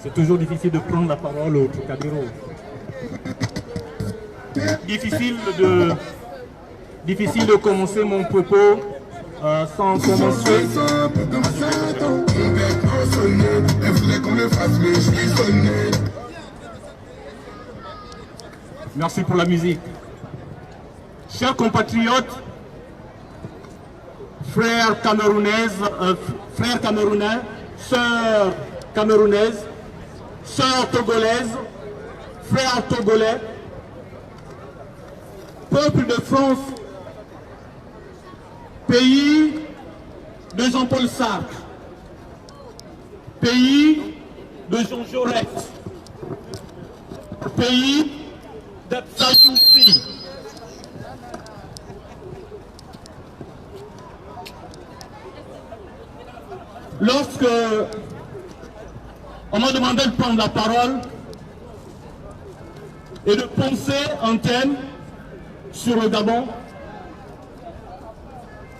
C'est toujours difficile de prendre la parole au Trocadéro. Difficile de commencer mon propos sans commencer. Merci pour la musique. Chers compatriotes, frères camerounais, sœurs camerounaises, sœurs togolaises, frères togolais, peuple de France, pays de Jean-Paul Sartre, pays de Jean Jaurès, pays d'Absalioussi. Lorsque on m'a demandé de prendre la parole et de penser un thème sur le Gabon,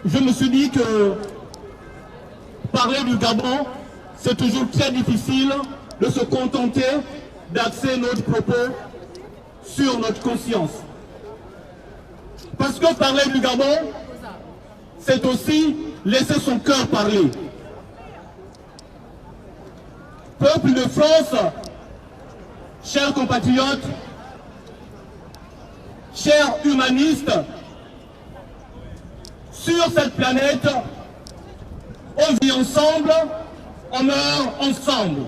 je me suis dit que parler du Gabon, c'est toujours très difficile de se contenter d'axer notre propos sur notre conscience. Parce que parler du Gabon, c'est aussi laisser son cœur parler. Peuple de France, chers compatriotes, chers humanistes, sur cette planète, on vit ensemble, on meurt ensemble.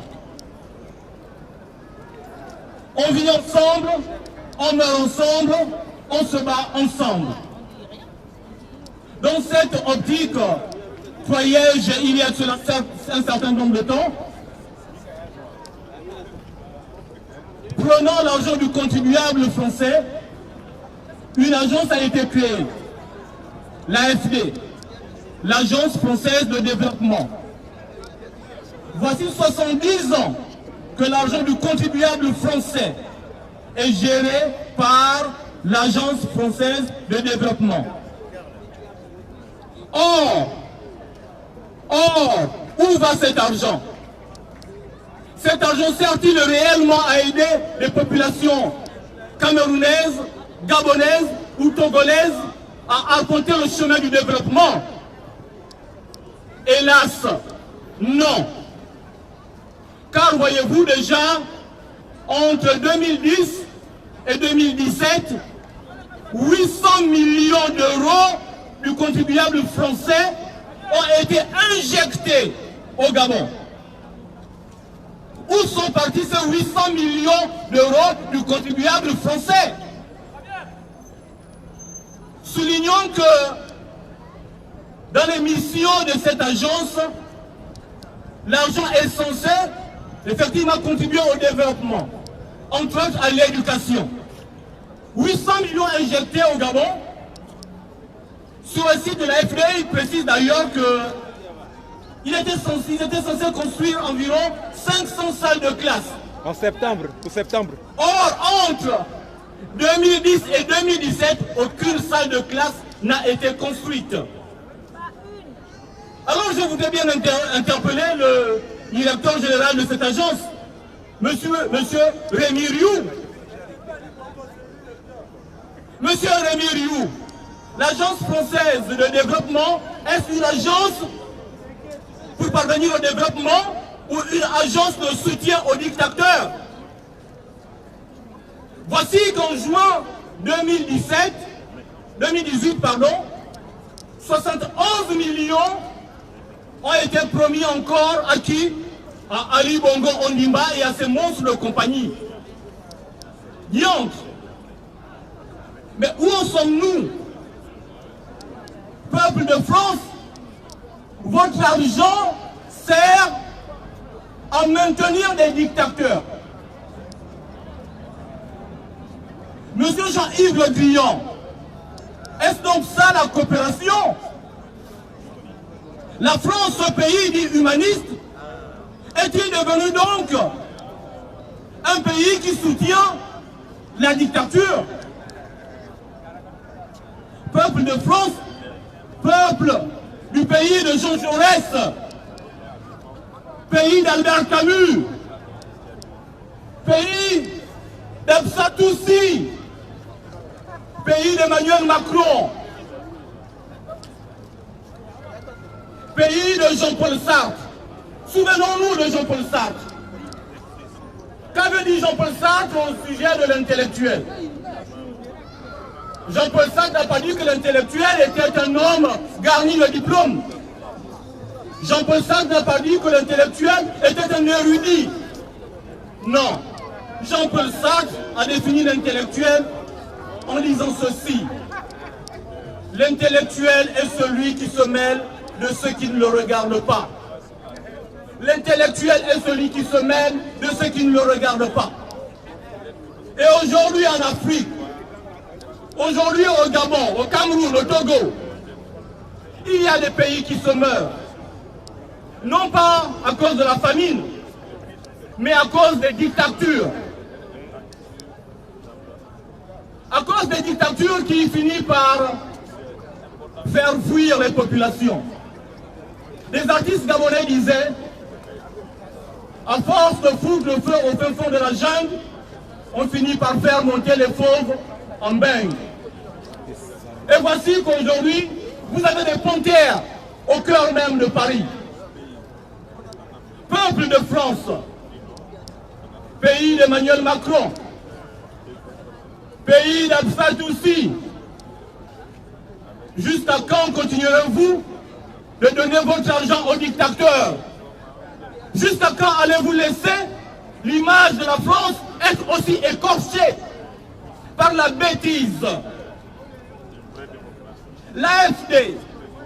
On vit ensemble, on meurt ensemble, on se bat ensemble. Dans cette optique, voyais-je il y a un certain nombre de temps, prenant l'argent du contribuable français, une agence a été créée, l'AFD, l'Agence française de développement. Voici 70 ans que l'argent du contribuable français est géré par l'Agence française de développement. Or, où va cet argent? Cet argent sert-il réellement à aider les populations camerounaises, gabonaises ou togolaises à arpenter le chemin du développement? Hélas, non. Car voyez-vous déjà, entre 2010 et 2017, 800 millions d'euros du contribuable français ont été injectés au Gabon. Où sont partis ces 800 millions d'euros du contribuable français? Soulignons que dans les missions de cette agence, l'argent est censé effectivement contribuer au développement, entre autres à l'éducation. 800 millions injectés au Gabon. Sur le site de la FDA, il précise d'ailleurs qu'ils étaient censés construire environ 500 salles de classe. En septembre, pour septembre. Or, entre 2010 et 2017, aucune salle de classe n'a été construite. Alors je voudrais bien interpeller le directeur général de cette agence, monsieur Rémi Rioux. Monsieur Rémi Rioux, l'agence française de développement, est-ce une agence pour parvenir au développement ou une agence de soutien aux dictateurs? Voici qu'en juin 2018, 71 millions ont été promis encore à qui? À Ali Bongo Ondimba et à ses monstres de compagnie. Diantre. Mais où en sommes-nous? Peuple de France, votre argent sert à maintenir des dictateurs. Monsieur Jean-Yves Le Drian, est-ce donc ça la coopération? La France, ce pays dit humaniste, est-il devenu donc un pays qui soutient la dictature? Peuple de France, peuple du pays de Jean Jaurès, pays d'Albert Camus, d'Emmanuel Macron, pays de Jean-Paul Sartre. Souvenons-nous de Jean-Paul Sartre. Qu'avait dit Jean-Paul Sartre au sujet de l'intellectuel? Jean-Paul Sartre n'a pas dit que l'intellectuel était un homme garni de diplômes. Jean-Paul Sartre n'a pas dit que l'intellectuel était un érudit. Non. Jean-Paul Sartre a défini l'intellectuel en disant ceci. L'intellectuel est celui qui se mêle de ceux qui ne le regardent pas. L'intellectuel est celui qui se mêle de ceux qui ne le regardent pas. Et aujourd'hui en Afrique, aujourd'hui au Gabon, au Cameroun, au Togo, il y a des pays qui se meurent. Non pas à cause de la famine, mais à cause des dictatures. À cause des dictatures qui finissent par faire fuir les populations. Les artistes gabonais disaient, à force de foutre le feu au fin fond de la jungle, on finit par faire monter les fauves en bain. Et voici qu'aujourd'hui, vous avez des panthères au cœur même de Paris. Peuple de France, pays d'Emmanuel Macron, pays d'Absat aussi, jusqu'à quand continuerez-vous de donner votre argent aux dictateurs? Jusqu'à quand allez-vous laisser l'image de la France être aussi écorchée par la bêtise? L'AFD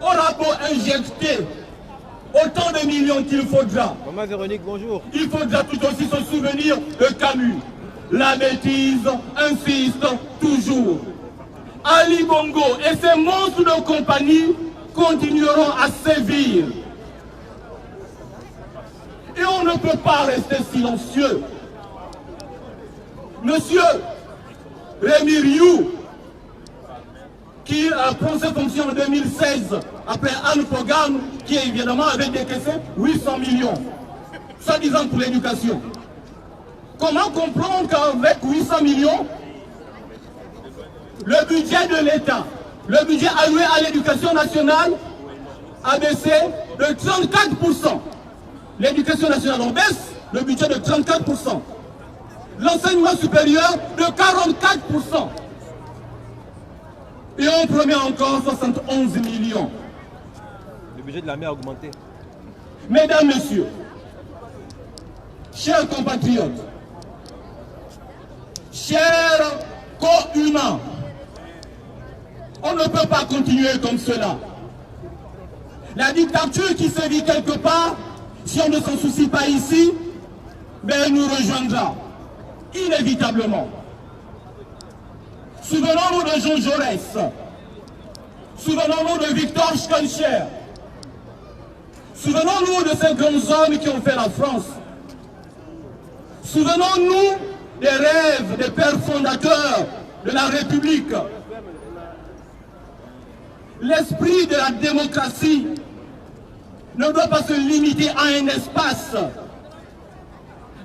aura beau injecter autant de millions qu'il faudra. Maman Véronique, bonjour. Il faudra tout aussi se souvenir de Camus. La bêtise insiste toujours. Ali Bongo et ses monstres de compagnie continueront à sévir. Et on ne peut pas rester silencieux. Monsieur Rémi Rioux, qui prend ses fonctions en 2016, après Anne Pogam, qui évidemment avait décaissé 800 millions, soi-disant pour l'éducation. Comment comprendre qu'avec 800 millions, le budget de l'État, le budget alloué à l'éducation nationale, a baissé de 34%. L'éducation nationale en baisse, le budget de 34%. L'enseignement supérieur de 44%. Et on promet encore 71 millions. Le budget de la mer a augmenté. Mesdames, Messieurs, chers compatriotes, chers co-humains, on ne peut pas continuer comme cela. La dictature qui se vit quelque part, si on ne s'en soucie pas ici, ben elle nous rejoindra, inévitablement. Souvenons-nous de Jean Jaurès, souvenons-nous de Victor Schœlcher, souvenons-nous de ces grands hommes qui ont fait la France. Souvenons-nous des rêves des pères fondateurs de la République. L'esprit de la démocratie ne doit pas se limiter à un espace.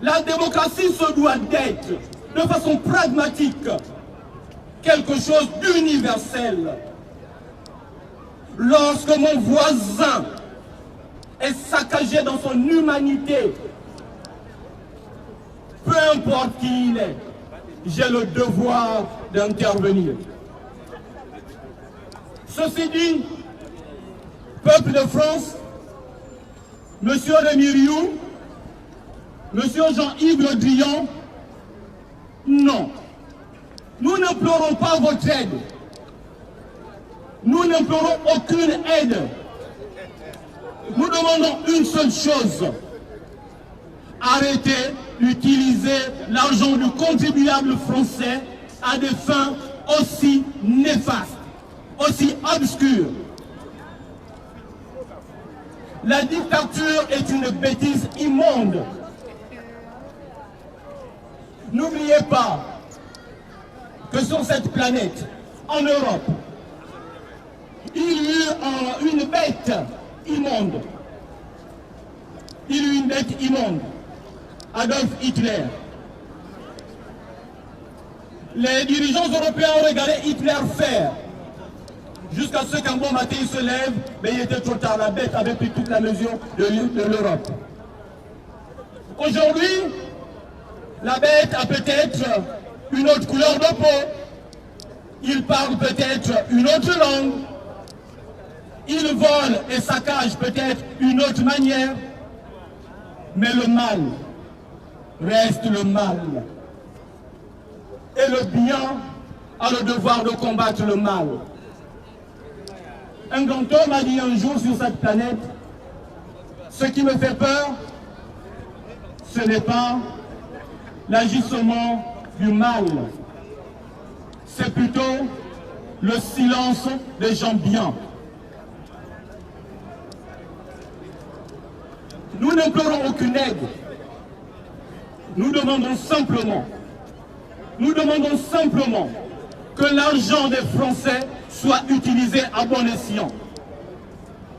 La démocratie se doit d'être, de façon pragmatique, quelque chose d'universel. Lorsque mon voisin est saccagé dans son humanité, peu importe qui il est, j'ai le devoir d'intervenir. Ceci dit, peuple de France, Monsieur Rémi Rioux, Monsieur Jean-Yves Le Drian, non. Nous n'implorons pas votre aide. Nous n'implorons aucune aide. Nous demandons une seule chose. Arrêtez d'utiliser l'argent du contribuable français à des fins aussi néfastes, aussi obscures. La dictature est une bêtise immonde. N'oubliez pas que sur cette planète, en Europe, il y a eu une bête immonde. Il y a eu une bête immonde. Adolf Hitler. Les dirigeants européens ont regardé Hitler faire jusqu'à ce qu'un bon matin il se lève, mais il était trop tard, la bête avait pris toute la mesure de l'Europe. Aujourd'hui, la bête a peut-être une autre couleur de peau, il parle peut-être une autre langue, il vole et saccage peut-être une autre manière, mais le mal reste le mal. Et le bien a le devoir de combattre le mal. Un grand homme a dit un jour sur cette planète, ce qui me fait peur, ce n'est pas l'agissement du mal, c'est plutôt le silence des gens bien. Nous n'implorons aucune aide. Nous demandons simplement que l'argent des Français soit utilisé à bon escient.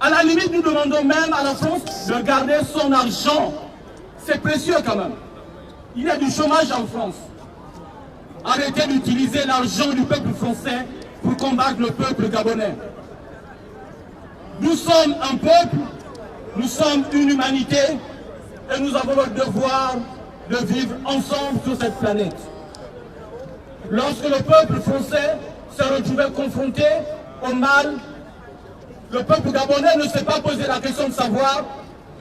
À la limite, nous demandons même à la France de garder son argent. C'est précieux quand même. Il y a du chômage en France. Arrêtez d'utiliser l'argent du peuple français pour combattre le peuple gabonais. Nous sommes un peuple, nous sommes une humanité et nous avons le devoir de vivre ensemble sur cette planète. Lorsque le peuple français s'est retrouvé confronté au mal, le peuple gabonais ne s'est pas posé la question de savoir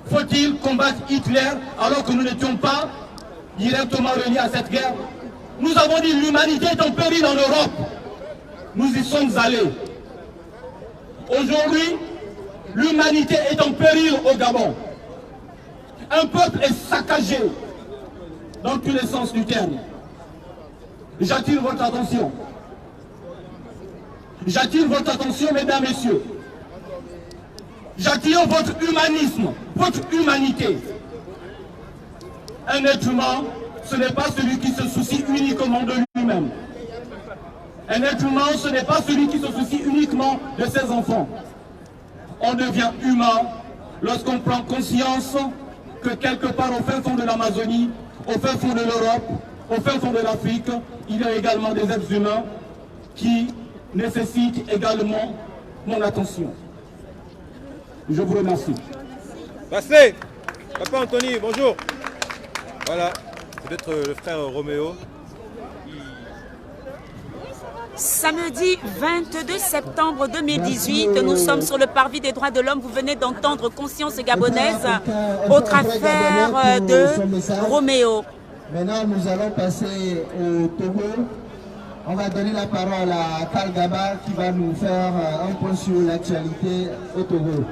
faut-il combattre Hitler alors que nous n'étions pas directement reliés à cette guerre. Nous avons dit l'humanité est en péril en Europe. Nous y sommes allés. Aujourd'hui, l'humanité est en péril au Gabon. Un peuple est saccagé dans tous les sens du terme. J'attire votre attention. J'attire votre attention, mesdames, messieurs. J'attire votre humanisme, votre humanité. Un être humain, ce n'est pas celui qui se soucie uniquement de lui-même. Un être humain, ce n'est pas celui qui se soucie uniquement de ses enfants. On devient humain lorsqu'on prend conscience que quelque part au fin fond de l'Amazonie, au fin fond de l'Europe, au fin fond de l'Afrique, il y a également des êtres humains qui nécessitent également mon attention. Je vous remercie. Passez. Papa Anthony, bonjour. Voilà, c'est peut-être le frère Roméo. Samedi 22 septembre 2018, nous sommes sur le parvis des droits de l'homme. Vous venez d'entendre Conscience gabonaise au travers de Roméo. Maintenant, nous allons passer au Togo. On va donner la parole à Karl Gaba qui va nous faire un point sur l'actualité au Togo.